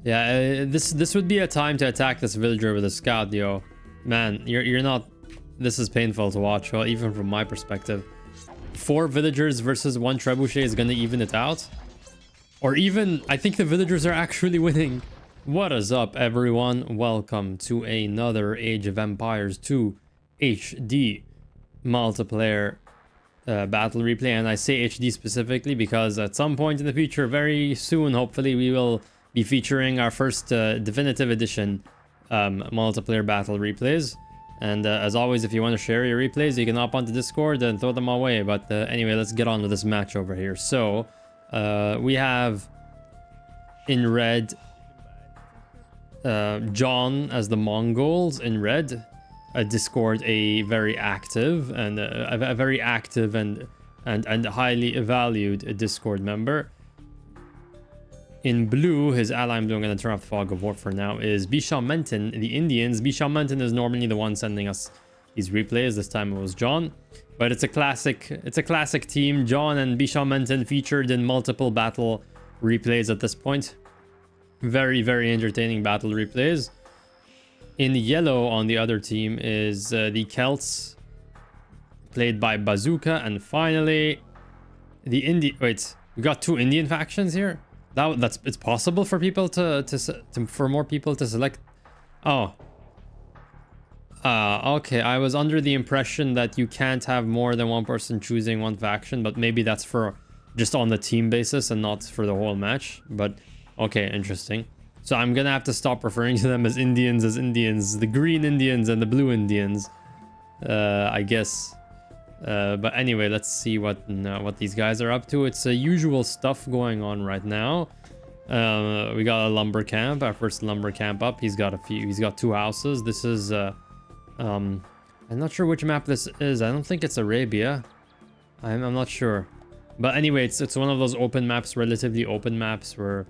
Yeah, this would be a time to attack this villager with a scout, yo. Man, you're not... This is painful to watch, well, even from my perspective. 4 villagers versus 1 trebuchet is gonna even it out. Or even, I think the villagers are actually winning. What is up, everyone? Welcome to another Age of Empires 2 HD multiplayer battle replay. And I say HD specifically because at some point in the future, very soon, hopefully, we will be featuring our first definitive edition multiplayer battle replays. And as always, if you want to share your replays, you can hop onto Discord and throw them our way. But anyway, let's get on with this match over here. So we have in red John as the Mongols in red. Discord a very active and a very active and highly valued Discord member. In blue, his ally, I'm going to turn off the fog of war for now, is Bisham Menton, the Indians. Bisham Menton is normally the one sending us these replays. This time it was John. But it's a classic team. John and Bisham Menton featured in multiple battle replays at this point. Very, very entertaining battle replays. In yellow on the other team is the Celts, played by Bazooka. And finally, the wait, we got 2 Indian factions here? It's possible for people for more people to select. Oh, okay. I was under the impression that you can't have more than one person choosing one faction, but maybe that's for just on the team basis and not for the whole match. But okay, interesting. So I'm gonna have to stop referring to them as Indians, the green Indians and the blue Indians, I guess. But anyway, let's see what these guys are up to. It's usual stuff going on right now. We got a lumber camp, our first lumber camp up. He's got 2 houses. This is I'm not sure which map this is. I don't think it's Arabia. I'm not sure. But anyway, it's one of those open maps, relatively open maps, where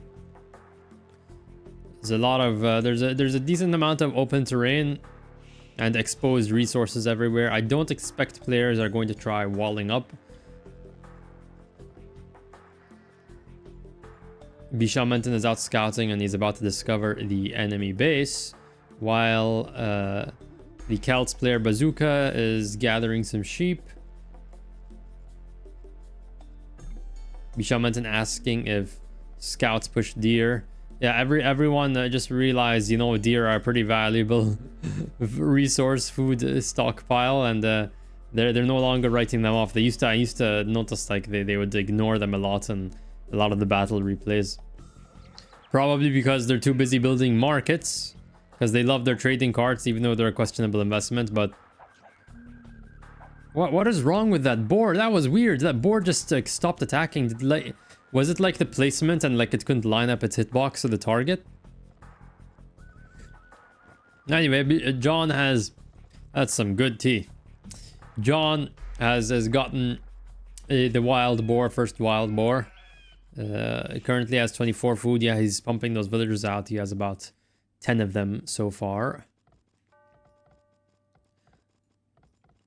there's a lot of there's a decent amount of open terrain and exposed resources everywhere. I don't expect players are going to try walling up. Bisham Menton is out scouting and he's about to discover the enemy base, while the Celts player Bazooka is gathering some sheep. Bisham Menton asking if scouts push deer. Yeah, everyone just realized, you know, deer are a pretty valuable resource food stockpile, and they're no longer writing them off. I used to notice like they would ignore them a lot in a lot of the battle replays. Probably because they're too busy building markets, because they love their trading carts, even though they're a questionable investment. But what is wrong with that board? That was weird. That board just stopped attacking. Was it like the placement and like it couldn't line up its hitbox to the target? Anyway, John has... That's some good tea. John has gotten the wild boar, first wild boar. Currently has 24 food. Yeah, he's pumping those villagers out. He has about 10 of them so far.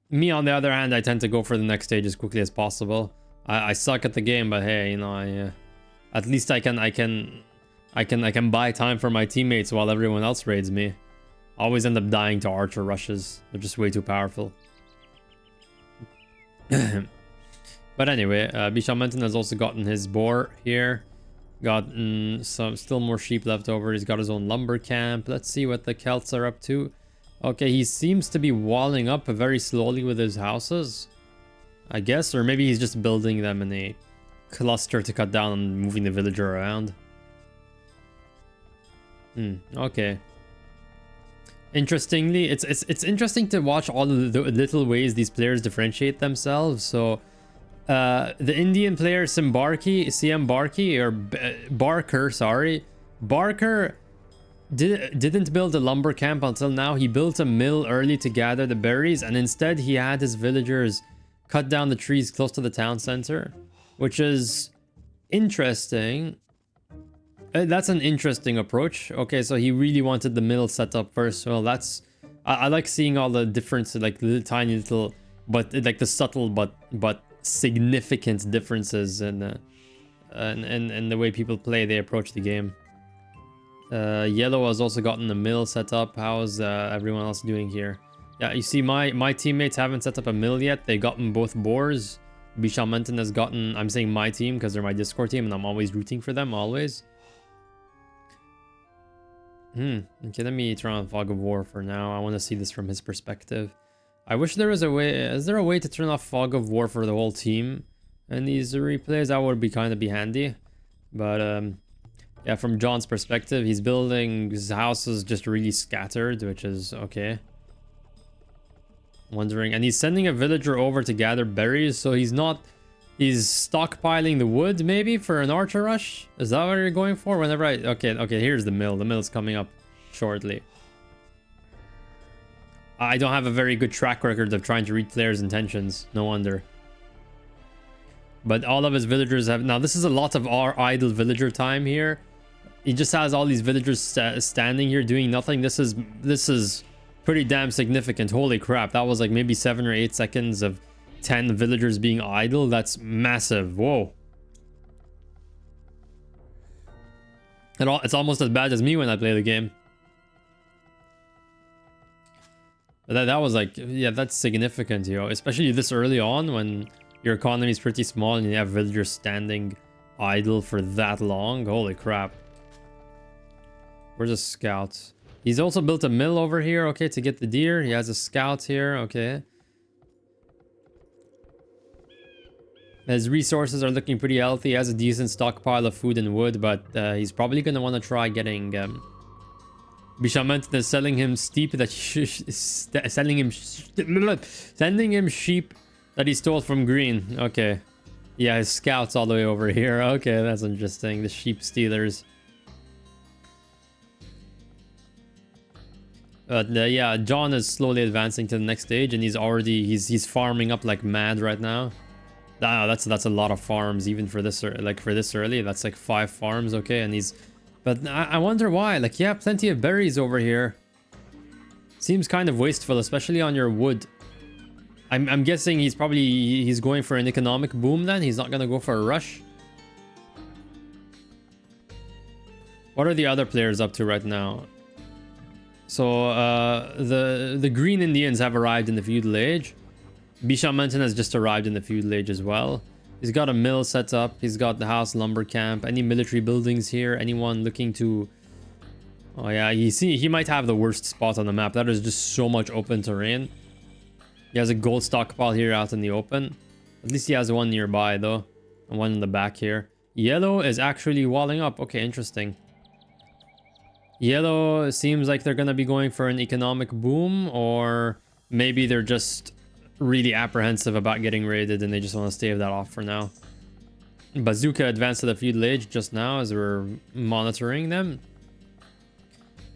Me, on the other hand, I tend to go for the next stage as quickly as possible. I suck at the game, but hey, you know, at least I can buy time for my teammates while everyone else raids me. I always end up dying to archer rushes. They're just way too powerful. But anyway, Bisham Menton has also gotten his boar here. Gotten still more sheep left over. He's got his own lumber camp. Let's see what the Celts are up to. Okay, he seems to be walling up very slowly with his houses, I guess, or maybe he's just building them in a cluster to cut down on moving the villager around. Okay. Interestingly, it's interesting to watch all the little ways these players differentiate themselves. So, the Indian player CM Barker, sorry, Barker didn't build a lumber camp until now. He built a mill early to gather the berries, and instead he had his villagers cut down the trees close to the town center, which is interesting. That's an interesting approach. Okay, so he really wanted the mill set up first. Well, that's... I like seeing all the differences, like the tiny little, but like the subtle but significant differences in the way people play, they approach the game. Yellow has also gotten the mill set up. How's everyone else doing here? Yeah, you see my teammates haven't set up a mill yet. They've gotten both bores. Bishamantan has gotten, I'm saying my team because they're my Discord team and I'm always rooting for them, always. Okay, let me turn on Fog of War for now. I want to see this from his perspective. I wish there was a way. Is there a way to turn off Fog of War for the whole team in these replays? That would be kind of handy. But yeah, from John's perspective, he's building his houses just really scattered, which is okay. Wondering, and he's sending a villager over to gather berries, so he's stockpiling the wood maybe for an archer rush. Is that what you're going for? Whenever okay, here's the mill. The mill's coming up shortly. I don't have a very good track record of trying to read players' intentions. No wonder. But all of his villagers have... Now, this is a lot of our idle villager time here. He just has all these villagers standing here doing nothing. This is pretty damn significant. Holy crap. That was like maybe 7 or 8 seconds of 10 villagers being idle. That's massive. Whoa. It's almost as bad as me when I play the game. But that was like, yeah, that's significant, you know, especially this early on when your economy is pretty small and you have villagers standing idle for that long. Holy crap. Where's a scout? He's also built a mill over here, okay, to get the deer. He has a scout here, okay. His resources are looking pretty healthy. He has a decent stockpile of food and wood, but he's probably going to want to try getting... Bishamant is selling him steep that sending him sheep that he stole from Green. Okay. Yeah, his scouts all the way over here. Okay, that's interesting. The sheep stealers. But yeah, John is slowly advancing to the next stage, and he's farming up like mad right now. Wow, that's a lot of farms even for this early. That's like 5 farms, okay, and he's... But I wonder why. Like, yeah, plenty of berries over here. Seems kind of wasteful, especially on your wood. I'm guessing he's going for an economic boom then. He's not gonna go for a rush. What are the other players up to right now? So the Green Indians have arrived in the feudal age. Bishamantan has just arrived in the feudal age as well. He's got a mill set up. He's got the house lumber camp. Any military buildings here? Anyone looking to... Oh yeah, he might have the worst spot on the map. That is just so much open terrain. He has a gold stockpile here out in the open. At least he has one nearby though. And one in the back here. Yellow is actually walling up. Okay, interesting. Yellow seems like they're gonna be going for an economic boom, or maybe they're just really apprehensive about getting raided and they just want to stave that off for now. Bazooka advanced to the feudal age just now as we're monitoring them.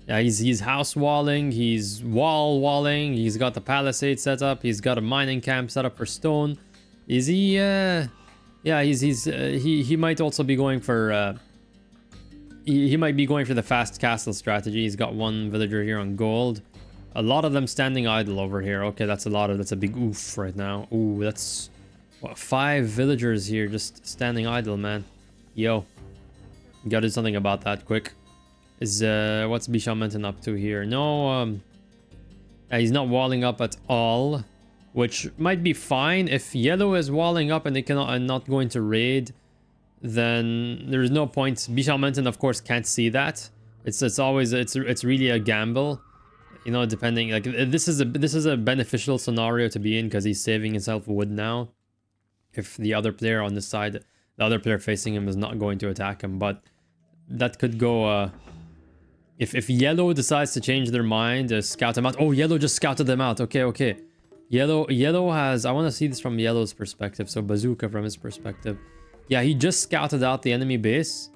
Yeah, he's house walling, he's walling, he's got the palisade set up, he's got a mining camp set up for stone. Is he yeah, he might also be going for he might be going for the fast castle strategy. He's got one villager here on gold. A lot of them standing idle over here. Okay, that's a big oof right now. Ooh, that's what, 5 villagers here just standing idle, man. Yo, gotta do something about that quick. Is what's Bishamantan up to here? No, he's not walling up at all, which might be fine. If yellow is walling up and they cannot not going to raid, then there's no point. Bishamantan, of course, can't see that. It's always it's really a gamble. You know, depending, like, this is a beneficial scenario to be in because he's saving himself wood now. If the other player on this side, the other player facing him is not going to attack him, but that could go. If yellow decides to change their mind, scout them out. Oh, yellow just scouted them out. Okay. Yellow has. I want to see this from yellow's perspective. So bazooka from his perspective. Yeah, he just scouted out the enemy base.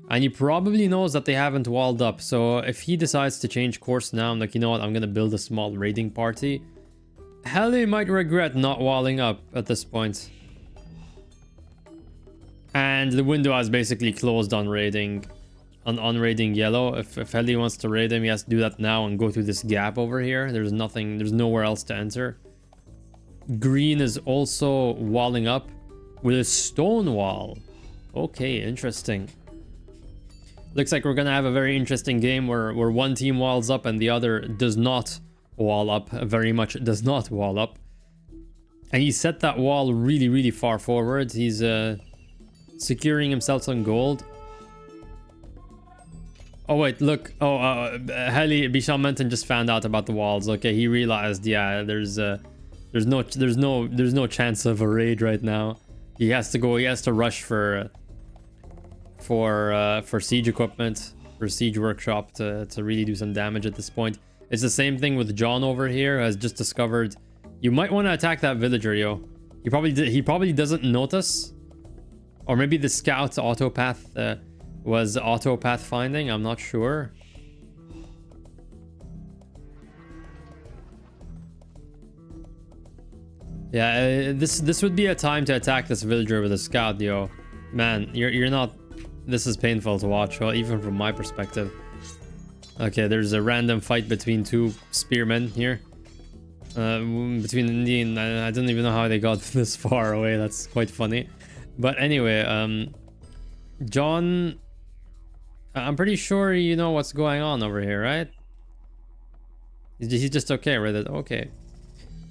And he probably knows that they haven't walled up. So if he decides to change course now, I'm like, you know what? I'm going to build a small raiding party. Hell, he might regret not walling up at this point. And the window has basically closed on raiding. On raiding yellow. If Heli wants to raid him, he has to do that now and go through this gap over here. There's nowhere else to enter. Green is also walling up with a stone wall. Okay, interesting. Looks like we're gonna have a very interesting game where one team walls up and the other does not wall up. Very much does not wall up. And he set that wall really, really far forward. He's securing himself some gold. Oh wait, look. Oh, Heli Bisham Menton just found out about the walls. Okay, he realized. Yeah, there's no chance of a raid right now. He has to go. He has to rush for siege equipment, for siege workshop to really do some damage at this point. It's the same thing with John over here, who has just discovered. You might want to attack that villager, yo. He probably doesn't notice, or maybe the scout autopath was autopath finding. I'm not sure. Yeah, this would be a time to attack this villager with a scout, yo. Man, you're not. This is painful to watch, well, even from my perspective. Okay, there's a random fight between two spearmen here. Between Indian, I don't even know how they got this far away. That's quite funny. But anyway, John, I'm pretty sure you know what's going on over here, right? He's just okay with it. Okay.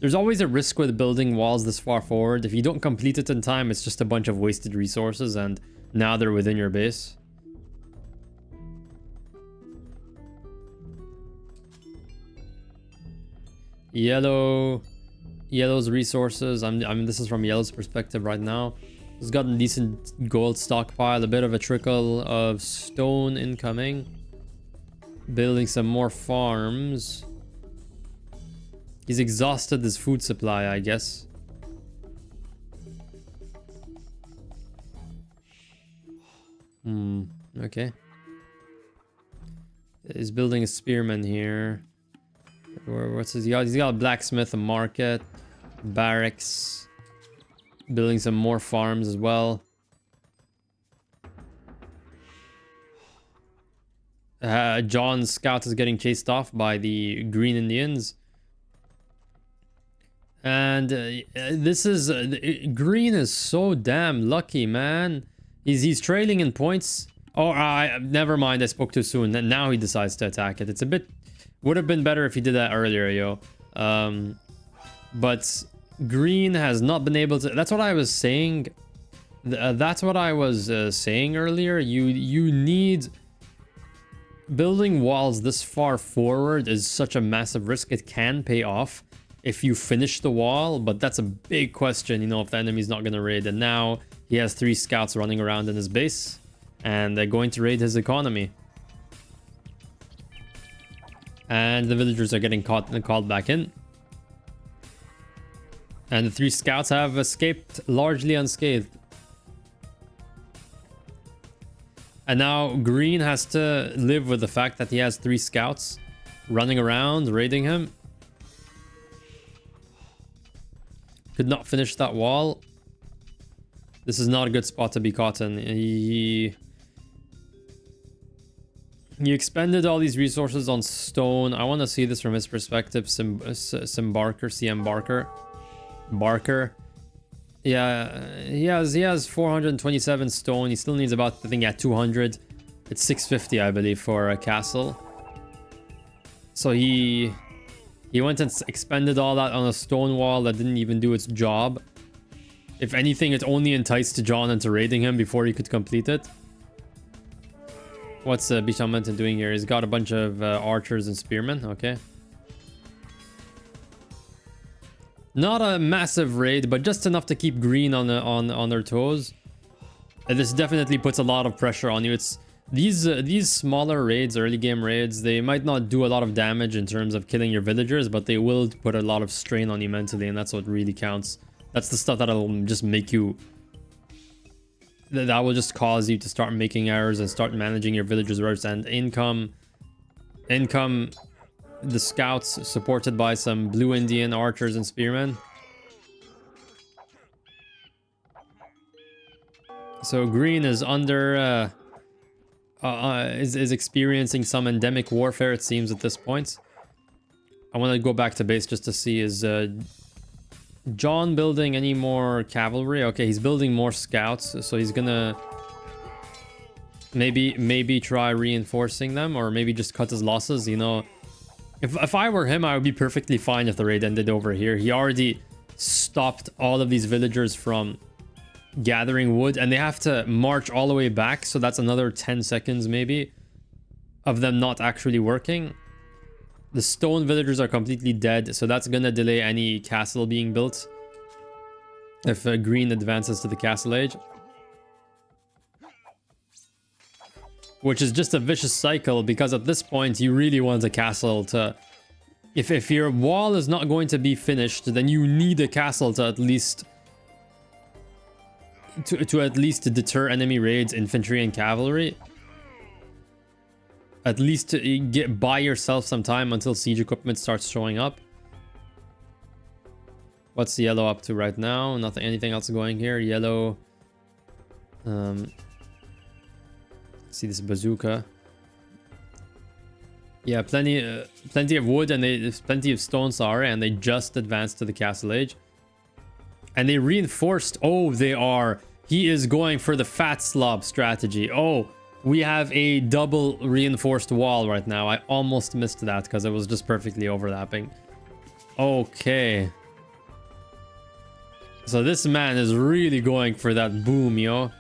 There's always a risk with building walls this far forward. If you don't complete it in time, it's just a bunch of wasted resources, and now they're within your base. Yellow's resources. I mean, this is from Yellow's perspective right now. He's got a decent gold stockpile, a bit of a trickle of stone incoming. Building some more farms. He's exhausted his food supply, I guess. Okay. He's building a spearman here. What's his? He's got a blacksmith, a market, barracks. Building some more farms as well. John's scout is getting chased off by the green Indians. And this is green is so damn lucky, man. He's trailing in points. Oh, never mind. I spoke too soon. And now he decides to attack it. It's a bit. Would have been better if he did that earlier, yo. But green has not been able to. That's what I was saying. That's what I was saying earlier. You need. Building walls this far forward is such a massive risk. It can pay off if you finish the wall, but that's a big question, you know, if the enemy's not going to raid. And now he has 3 scouts running around in his base, and they're going to raid his economy. And the villagers are getting called back in. And the 3 scouts have escaped largely unscathed. And now green has to live with the fact that he has 3 scouts running around, raiding him. Could not finish that wall. This is not a good spot to be caught in. He expended all these resources on stone. I want to see this from his perspective. CM Barker. Yeah, he has 427 stone. He still needs about, I think, at 200. It's 650, I believe, for a castle. So he went and expended all that on a stone wall that didn't even do its job. If anything, it only enticed John into raiding him before he could complete it. What's Bisham Menton doing here? He's got a bunch of archers and spearmen. Okay. Not a massive raid, but just enough to keep green on their toes. And this definitely puts a lot of pressure on you. It's these smaller raids, early game raids, they might not do a lot of damage in terms of killing your villagers, but they will put a lot of strain on you mentally, and that's what really counts. That's the stuff that'll just make you... That will just cause you to start making errors and start managing your villagers worse. And income, the scouts supported by some blue Indian archers and spearmen. So green is under... is experiencing some endemic warfare, it seems, at this point. I want to go back to base just to see, is John building any more cavalry? Okay, he's building more scouts, so he's gonna Maybe try reinforcing them, or maybe just cut his losses, you know. If I were him, I would be perfectly fine if the raid ended over here. He already stopped all of these villagers from gathering wood, and they have to march all the way back, so that's another 10 seconds maybe of them not actually working. The stone villagers are completely dead, so that's gonna delay any castle being built if green advances to the castle age, which is just a vicious cycle, because at this point you really want a castle to, if your wall is not going to be finished, then you need a castle to at least deter enemy raids, infantry and cavalry. At least to buy yourself some time until siege equipment starts showing up. What's the yellow up to right now? Nothing. Anything else going here? Yellow. See this bazooka. Yeah, plenty of wood, and there's plenty of stone, sorry, and they just advanced to the castle age. And they reinforced. Oh, they are. He is going for the fat slob strategy. Oh, we have a double reinforced wall right now. I almost missed that because it was just perfectly overlapping. Okay. So this man is really going for that boom, yo.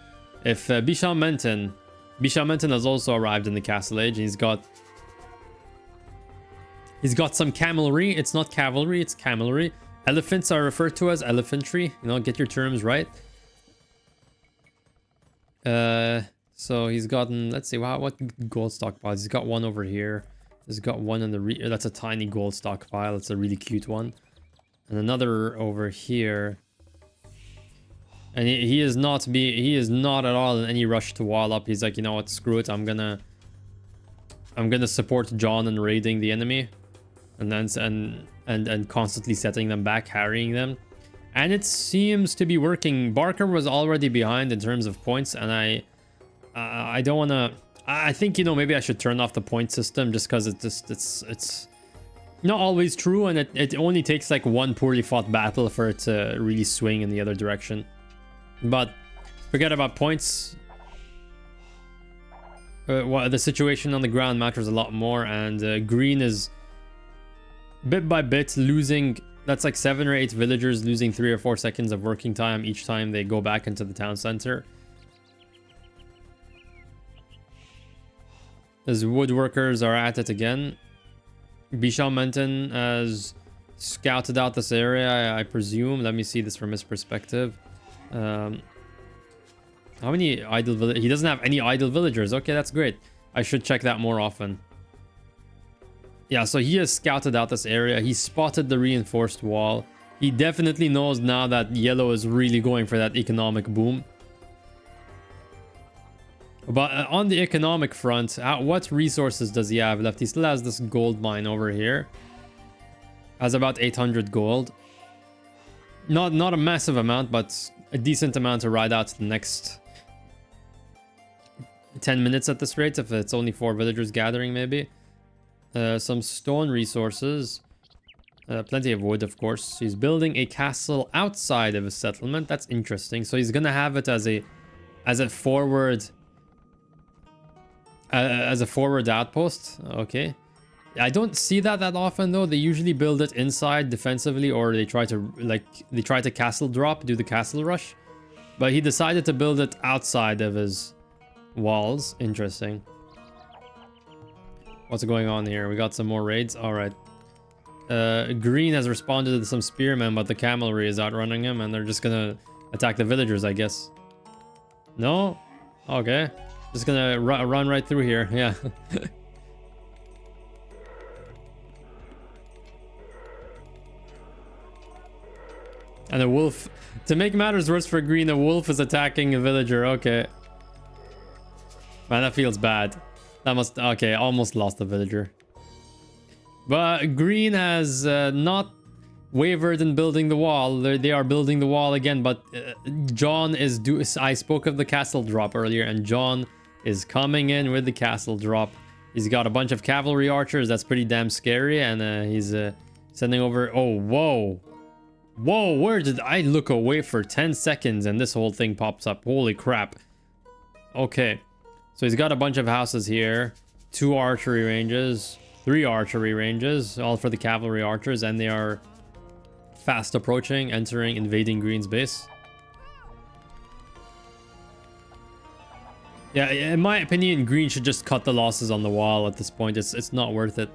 If Bisham Menton has also arrived in the castle age. He's got some camelry. It's not cavalry, it's camelry. Elephants are referred to as elephantry. You know, get your terms right. So he's gotten, let's see, wow, what gold stockpiles? He's got one over here. He's got one in the that's a tiny gold stockpile. It's a really cute one. And another over here. And he is not at all in any rush to wall up. He's like, you know what, screw it. I'm gonna support John in raiding the enemy. And then and constantly setting them back, harrying them. And it seems to be working. Barker was already behind in terms of points, and I don't want to. I think, you know, maybe I should turn off the point system just because it's not always true, and it only takes like one poorly fought battle for it to really swing in the other direction. But forget about points. The situation on the ground matters a lot more, and green is bit by bit losing. That's like 7 or 8 villagers losing 3 or 4 seconds of working time each time they go back into the town center. As woodworkers are at it again. Bisham Menton has scouted out this area, I presume. Let me see this from his perspective. How many idle villagers? He doesn't have any idle villagers. Okay, that's great. I should check that more often. Yeah, so he has scouted out this area. He spotted the reinforced wall. He definitely knows now that yellow is really going for that economic boom. But on the economic front, what resources does he have left? He still has this gold mine over here. Has about 800 gold. Not a massive amount, but a decent amount to ride out the next 10 minutes at this rate, if it's only 4 villagers gathering maybe. Some stone resources. Plenty of wood, of course. He's building a castle outside of his settlement. That's interesting. So he's gonna have it as a forward outpost. Okay. I don't see that often though. They usually build it inside defensively, or they try to castle drop, do the castle rush. But he decided to build it outside of his walls. Interesting. What's going on here? We got some more raids. All right. Green has responded to some spearmen, but the cavalry is outrunning him, and they're just gonna attack the villagers, I guess. No? Okay. Just gonna run right through here. Yeah. And a wolf. To make matters worse for green, a wolf is attacking a villager. Okay. Man, that feels bad. That must... Okay, almost lost the villager. But green has not wavered in building the wall. They are building the wall again, but John is... I spoke of the castle drop earlier, and John is coming in with the castle drop. He's got a bunch of cavalry archers. That's pretty damn scary, and he's sending over... Oh, whoa. Whoa, where did I look away for 10 seconds and this whole thing pops up? Holy crap. Okay. So he's got a bunch of houses here, 2 archery ranges, 3 archery ranges, all for the cavalry archers, and they are fast approaching, entering, invading Green's base. Yeah, in my opinion, Green should just cut the losses on the wall at this point. It's not worth it.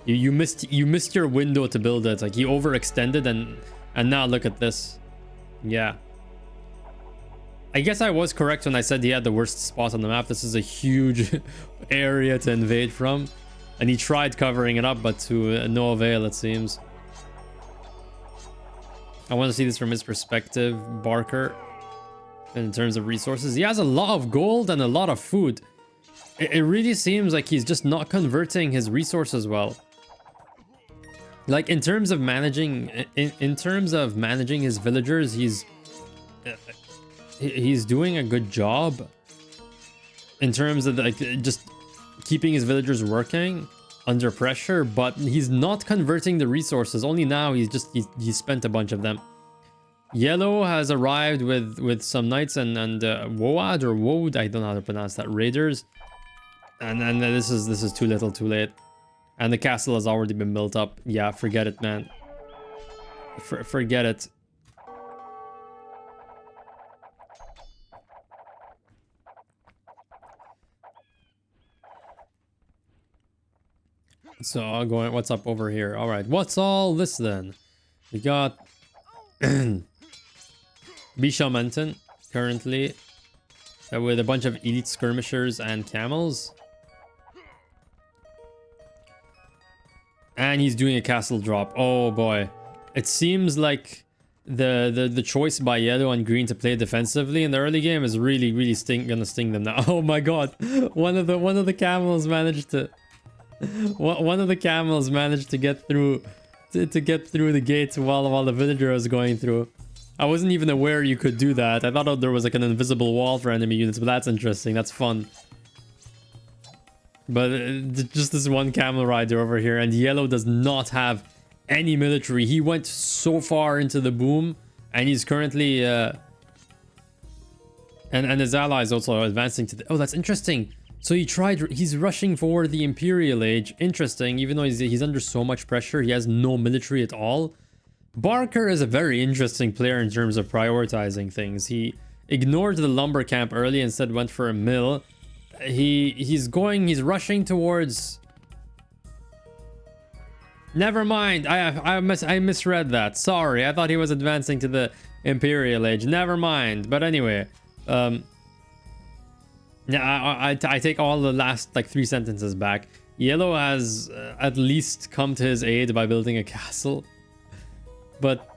You missed your window to build it. Like, he overextended, and now look at this. Yeah. I guess I was correct when I said he had the worst spot on the map. This is a huge area to invade from. And he tried covering it up, but to no avail, it seems. I want to see this from his perspective, Barker. In terms of resources, he has a lot of gold and a lot of food. It really seems like he's just not converting his resources well. Like, in terms of managing, in terms of managing his villagers, he's doing a good job. In terms of like just keeping his villagers working under pressure, but he's not converting the resources. Only now he spent a bunch of them. Yellow has arrived with some knights and Woad or Woad, I don't know how to pronounce that, raiders. And then this is too little, too late. And the castle has already been built up. Yeah, forget it, man. Forget it. So I'll go. What's up over here? All right, what's all this then? We got Bishamenten currently with a bunch of elite skirmishers and camels, and he's doing a castle drop. Oh boy, it seems like the choice by yellow and green to play defensively in the early game is really gonna sting them now. Oh my god, one of the camels managed to. One of the camels managed to get through to get through the gates while the villager was going through. I wasn't even aware you could do that. I thought there was like an invisible wall for enemy units, but that's interesting. That's fun. But just this one camel rider over here, and yellow does not have any military. He went so far into the boom, and he's currently and his allies also advancing to the... Oh, that's interesting. So he's rushing for the Imperial Age. Interesting, even though he's under so much pressure, he has no military at all. Barker is a very interesting player in terms of prioritizing things. He ignored the lumber camp early, instead went for a mill. He's rushing towards... Never mind, I misread that. Sorry, I thought he was advancing to the Imperial Age. Never mind, but anyway, yeah, I take all the last like 3 sentences back. Yellow has at least come to his aid by building a castle. But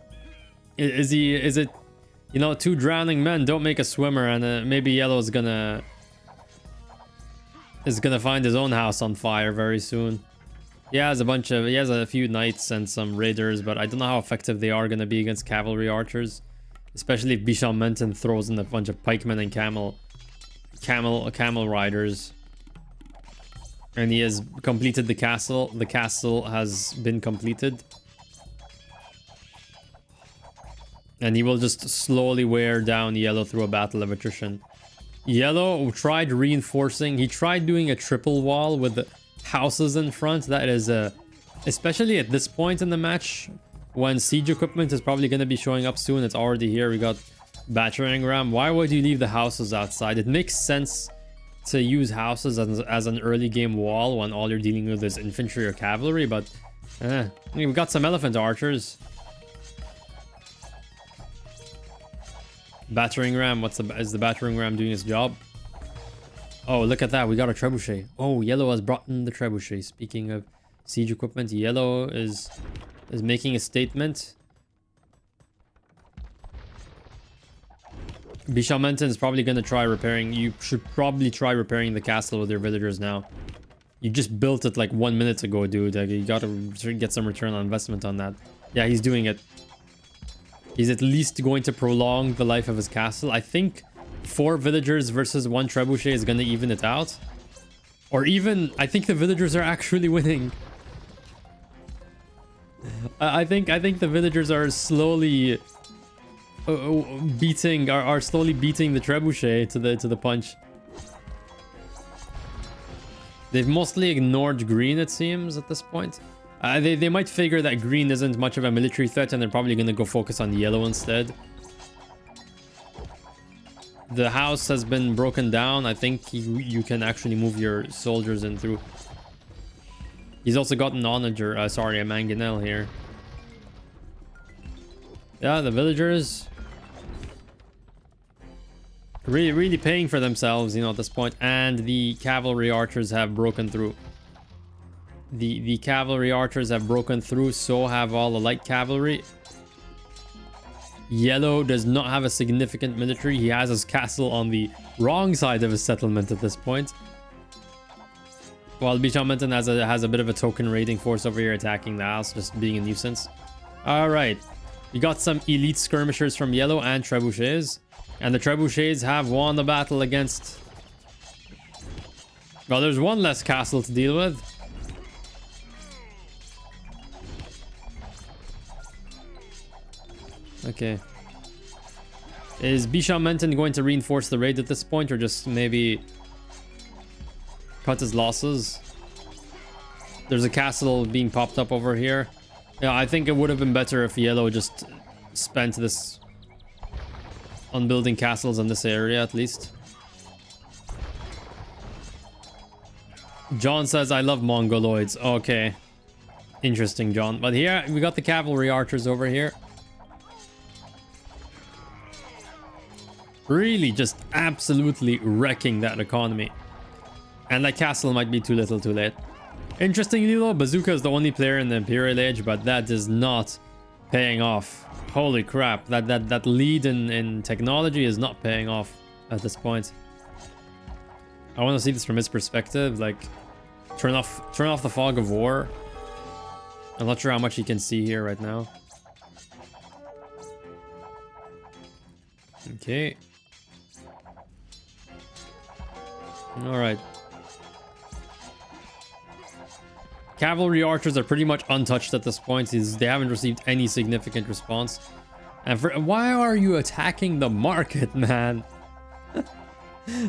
is it, you know, 2 drowning men don't make a swimmer, and maybe Yellow is gonna find his own house on fire very soon. He has a few knights and some raiders, but I don't know how effective they are gonna be against cavalry archers, especially if Bishamenten throws in a bunch of pikemen and camel riders. And he has completed the castle. The castle has been completed. And he will just slowly wear down Yellow through a battle of attrition. Yellow tried reinforcing. He tried doing a triple wall with the houses in front. That is especially at this point in the match, when siege equipment is probably going to be showing up soon. It's already here. We got battering ram. Why would you leave the houses outside? It makes sense to use houses as an early game wall when all you're dealing with is infantry or cavalry, but we've got some elephant archers. Battering ram, is the battering ram doing its job? Oh, look at that, we got a trebuchet. Oh, Yellow has brought in the trebuchet. Speaking of siege equipment, Yellow is making a statement. Bishamenten is probably going to try repairing. You should probably try repairing the castle with your villagers now. You just built it like 1 minute ago, dude. Like, you got to get some return on investment on that. Yeah, he's doing it. He's at least going to prolong the life of his castle. I think 4 villagers versus 1 trebuchet is going to even it out. Or even, I think the villagers are actually winning. I think the villagers are slowly slowly beating the trebuchet to the punch. They've mostly ignored green, it seems, at this point. They might figure that green isn't much of a military threat, and they're probably going to go focus on yellow instead. The house has been broken down. I think you can actually move your soldiers in through. He's also got an onager, sorry, a mangonel here. Yeah, the villagers really paying for themselves, you know, at this point. And the cavalry archers have broken through. The cavalry archers have broken through, so have all the light cavalry. Yellow does not have a significant military. He has his castle on the wrong side of his settlement at this point. While Bishamantan has a bit of a token raiding force over here attacking the house, just being a nuisance. Alright. We got some elite skirmishers from yellow and trebuchets. And the trebuchets have won the battle against... Well, there's one less castle to deal with. Okay. Is Bishamantan going to reinforce the raid at this point, or just maybe cut his losses? There's a castle being popped up over here. Yeah, I think it would have been better if yellow just spent this on building castles in this area at least. John says, I love Mongoloids. Okay. Interesting, John. But here, we got the cavalry archers over here. Really just absolutely wrecking that economy. And that castle might be too little too late. Interestingly though, Bazooka is the only player in the Imperial Age, but that is not paying off. Holy crap, that lead in technology is not paying off at this point. I want to see this from his perspective, like turn off the fog of war. I'm not sure how much you can see here right now. Okay. All right. Cavalry archers are pretty much untouched at this point. They haven't received any significant response. And why are you attacking the market, man?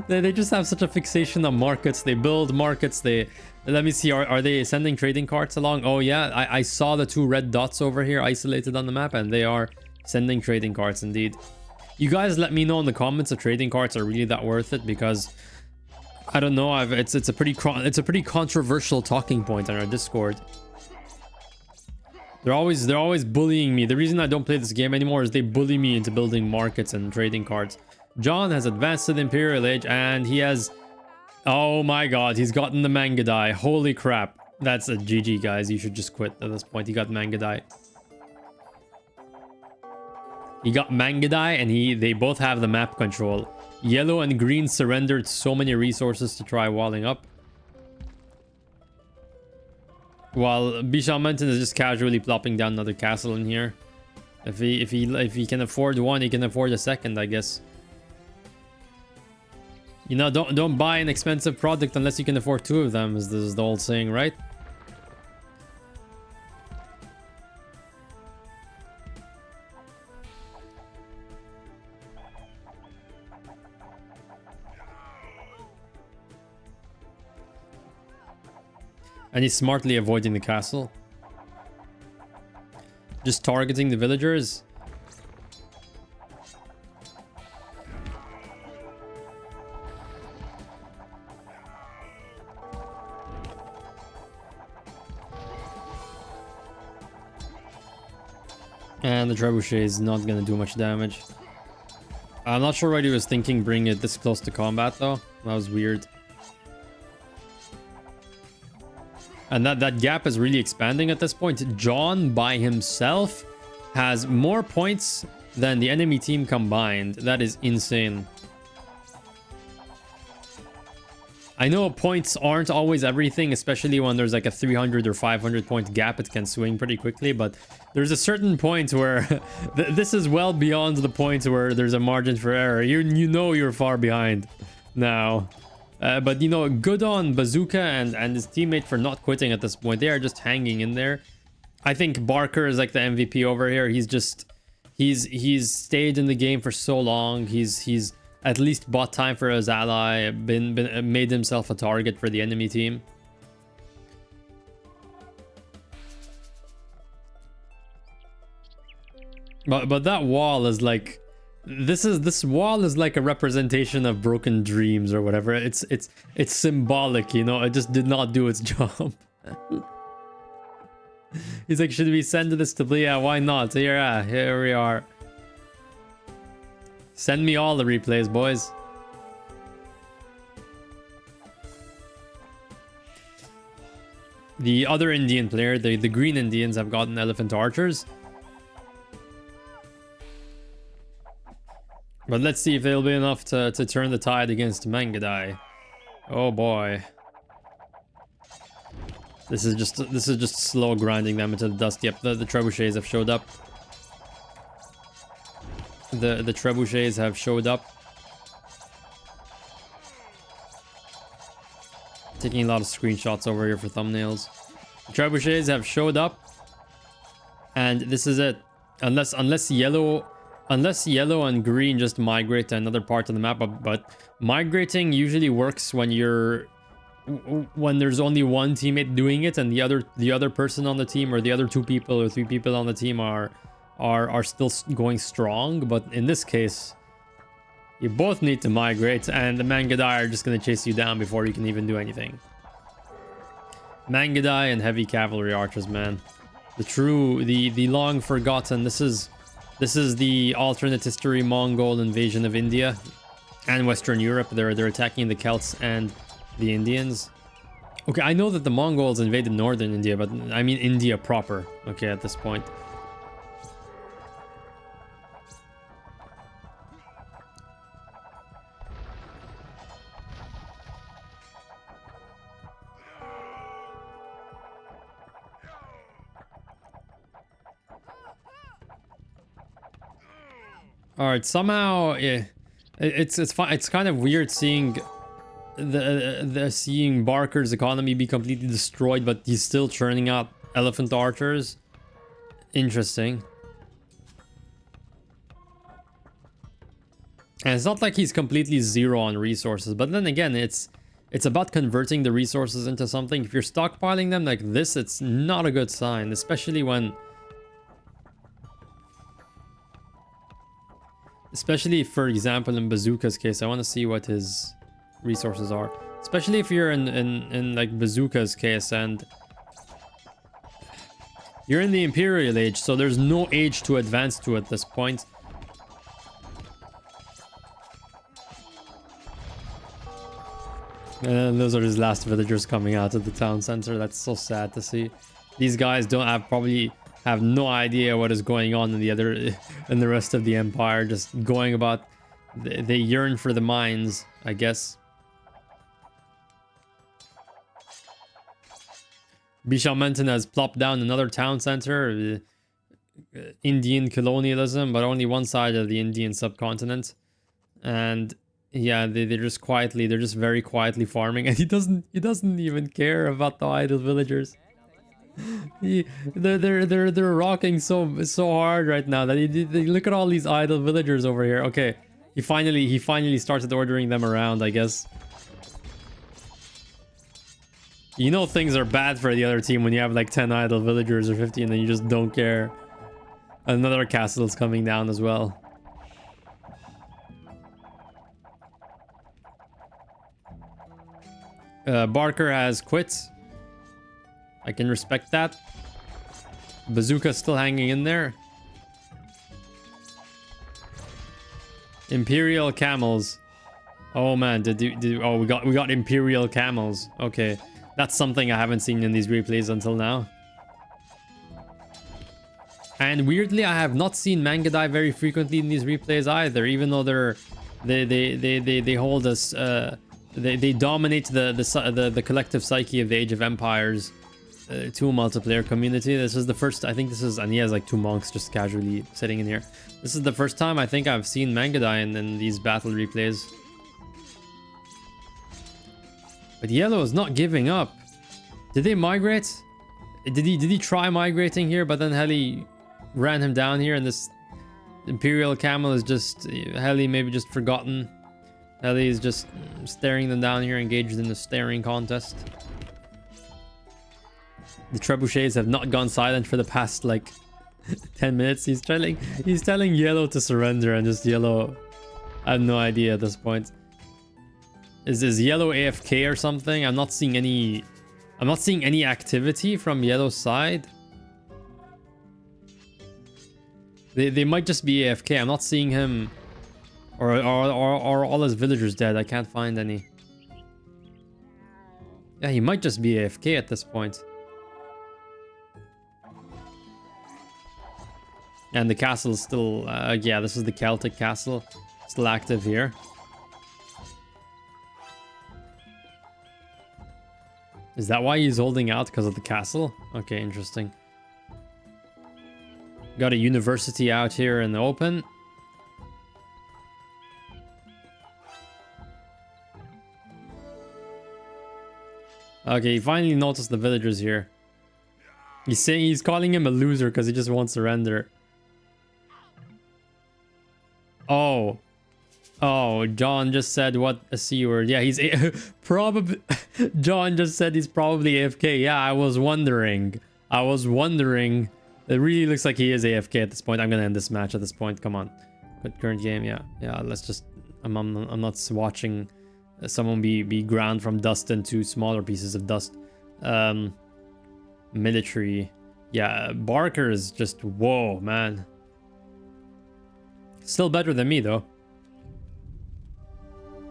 They just have such a fixation on markets. They build markets. Let me see. Are they sending trading carts along? Oh yeah, I saw the two red dots over here isolated on the map, and they are sending trading carts indeed. You guys let me know in the comments if trading carts are really that worth it, because I don't know. It's a pretty controversial talking point on our Discord. They're always bullying me. The reason I don't play this game anymore is they bully me into building markets and trading cards. John has advanced to the Imperial Age, and he has... Oh my god, he's gotten the Mangadai. Holy crap. That's a GG, guys. You should just quit at this point. He got Mangadai. He got Mangadai, and they both have the map control. Yellow and green surrendered so many resources to try walling up. While Bishamantan is just casually plopping down another castle in here. If he can afford one, he can afford a second, I guess. You know, don't buy an expensive product unless you can afford two of them, is the old saying, right? And he's smartly avoiding the castle. Just targeting the villagers. And the trebuchet is not going to do much damage. I'm not sure what he was thinking bringing it this close to combat though. That was weird. And that gap is really expanding at this point. John by himself has more points than the enemy team combined. That is insane. I know points aren't always everything, especially when there's like a 300 or 500 point gap. It can swing pretty quickly, but there's a certain point where this is well beyond the point where there's a margin for error. You know you're far behind now. But, you know, good on Bazooka and his teammate for not quitting at this point. They are just hanging in there. I think Barker is like the MVP over here. He's stayed in the game for so long. He's at least bought time for his ally, made himself a target for the enemy team. But that wall is like, this wall is like a representation of broken dreams or whatever. It's symbolic, you know. It just did not do its job. He's like, should we send this to Blia? Why not? Here we are. Send me all the replays, boys. The other Indian player, the green Indians, have gotten elephant archers. But let's see if they'll be enough to turn the tide against Mangadai. Oh boy. This is just slow grinding them into the dust. Yep, the trebuchets have showed up. The trebuchets have showed up. Taking a lot of screenshots over here for thumbnails. The trebuchets have showed up. And this is it. Unless yellow and green just migrate to another part of the map, but migrating usually works when there's only one teammate doing it and the other person on the team, or the other 2 people or 3 people on the team are still going strong. But in this case, you both need to migrate, and the Mangadai are just going to chase you down before you can even do anything. Mangadai and heavy cavalry archers, man. The long forgotten. This is the alternate history Mongol invasion of India and Western Europe. They're attacking the Celts and the Indians. Okay, I know that the Mongols invaded northern India, but I mean India proper. Okay, at this point. All right, somehow it's fine. It's kind of weird seeing seeing Barker's economy be completely destroyed, but he's still churning out elephant archers. Interesting. And it's not like he's completely zero on resources, but then again, it's about converting the resources into something. If you're stockpiling them like this, it's not a good sign, especially when... Especially, for example, in Bazooka's case. I want to see what his resources are. Especially if you're in like Bazooka's case and you're in the Imperial Age, so there's no age to advance to at this point. And those are his last villagers coming out of the town center. That's so sad to see. These guys probably have no idea what is going on in the rest of the empire. Just going about, they yearn for the mines, I guess. Bishamantan has plopped down another town center. Indian colonialism, but only one side of the Indian subcontinent. And yeah, they're just very quietly farming, and he doesn't even care about the idle villagers. They're rocking so hard right now that they look at all these idle villagers over here. Okay, he finally started ordering them around, I guess. You know things are bad for the other team when you have like 10 idle villagers or 50 and then you just don't care. Another castle's coming down as well. Barker has quit. I can respect that. Bazooka's still hanging in there. Imperial camels. Oh man, oh, we got Imperial camels. Okay, that's something I haven't seen in these replays until now. And weirdly, I have not seen Mangadai very frequently in these replays either, even though they hold us. They dominate the collective psyche of the Age of Empires 2 multiplayer community. This is the first, I think this is, and he has like 2 monks just casually sitting in here. This is the first time I think I've seen Mangadai in these battle replays. But Yellow is not giving up. Did they migrate? Did he try migrating here, but then Heli ran him down here, and this Imperial Camel is just Heli maybe just forgotten Ellie's just staring them down here, engaged in the staring contest. The trebuchets have not gone silent for the past like 10 minutes. He's telling yellow to surrender, and just yellow, I have no idea at this point. Is this yellow AFK or something? I'm not seeing any activity from yellow's side. They might just be AFK. I'm not seeing him, or all his villagers dead. I can't find any. Yeah, he might just be AFK at this point. And the castle is still, yeah, this is the Celtic castle, still active here. Is that why he's holding out, because of the castle? Okay, interesting. Got a university out here in the open. Okay, he finally noticed the villagers here. He's saying, he's calling him a loser because he just won't surrender. Oh, John just said what a C word. Yeah, he's probably. John just said he's probably AFK. Yeah, I was wondering. It really looks like he is AFK at this point. I'm gonna end this match at this point. Come on, but current game. Yeah. Let's just. I'm not watching someone be ground from dust into smaller pieces of dust. Military. Yeah, Barker is just whoa, man. Still better than me though.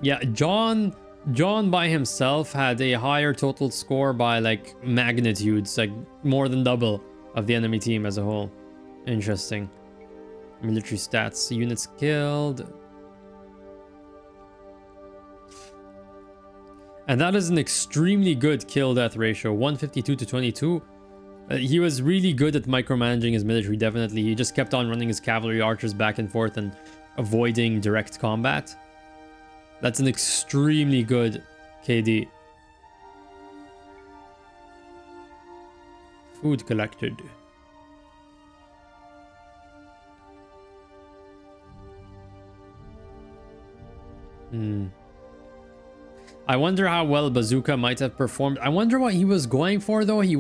Yeah, John by himself had a higher total score by like magnitudes, like more than double of the enemy team as a whole. Interesting. Military stats, units killed. And that is an extremely good kill death ratio, 152 to 22. He was really good at micromanaging his military, definitely. He just kept on running his cavalry archers back and forth and avoiding direct combat. That's an extremely good KD. Food collected. I wonder how well Bazooka might have performed. I wonder what he was going for though. He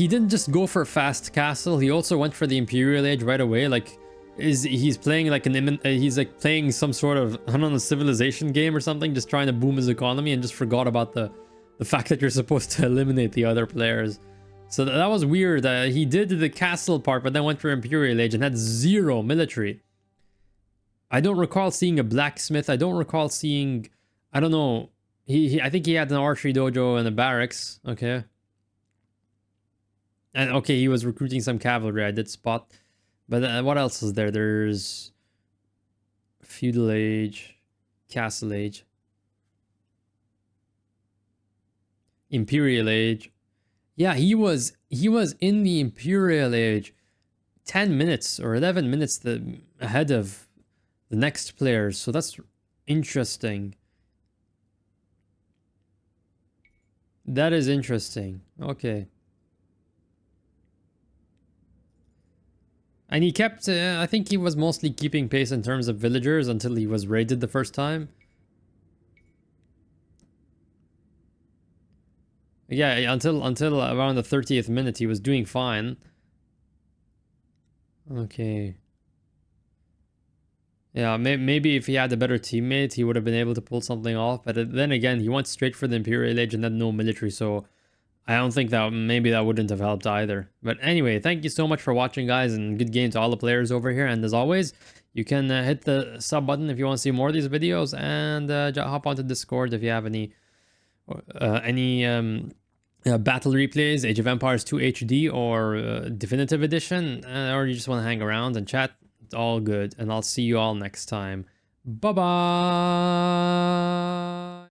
didn't just go for fast castle. He also went for the Imperial Age right away. Like, he's playing like he's like playing some sort of, I don't know, civilization game or something, just trying to boom his economy, and just forgot about the fact that you're supposed to eliminate the other players. So that was weird. He did the castle part, but then went for Imperial Age and had zero military. I don't recall seeing a blacksmith. I don't recall seeing, I don't know. I think he had an archery dojo and a barracks. Okay. And okay, he was recruiting some cavalry. I did spot. But what else is there? There's feudal age, castle age, imperial age. Yeah, he was in the imperial age 10 minutes or 11 minutes ahead of the next players. So that's interesting. That is interesting. Okay. And he kept, I think he was mostly keeping pace in terms of villagers until he was raided the first time. Yeah, until around the 30th minute, he was doing fine. Okay. Yeah, maybe if he had a better teammate, he would have been able to pull something off. But then again, he went straight for the Imperial Age and had no military, so I don't think that, maybe that wouldn't have helped either. But anyway, thank you so much for watching, guys, and good game to all the players over here. And as always, you can hit the sub button if you want to see more of these videos, and hop onto Discord if you have any battle replays, Age of Empires 2 HD or Definitive Edition, or you just want to hang around and chat. It's all good, and I'll see you all next time. Bye-bye!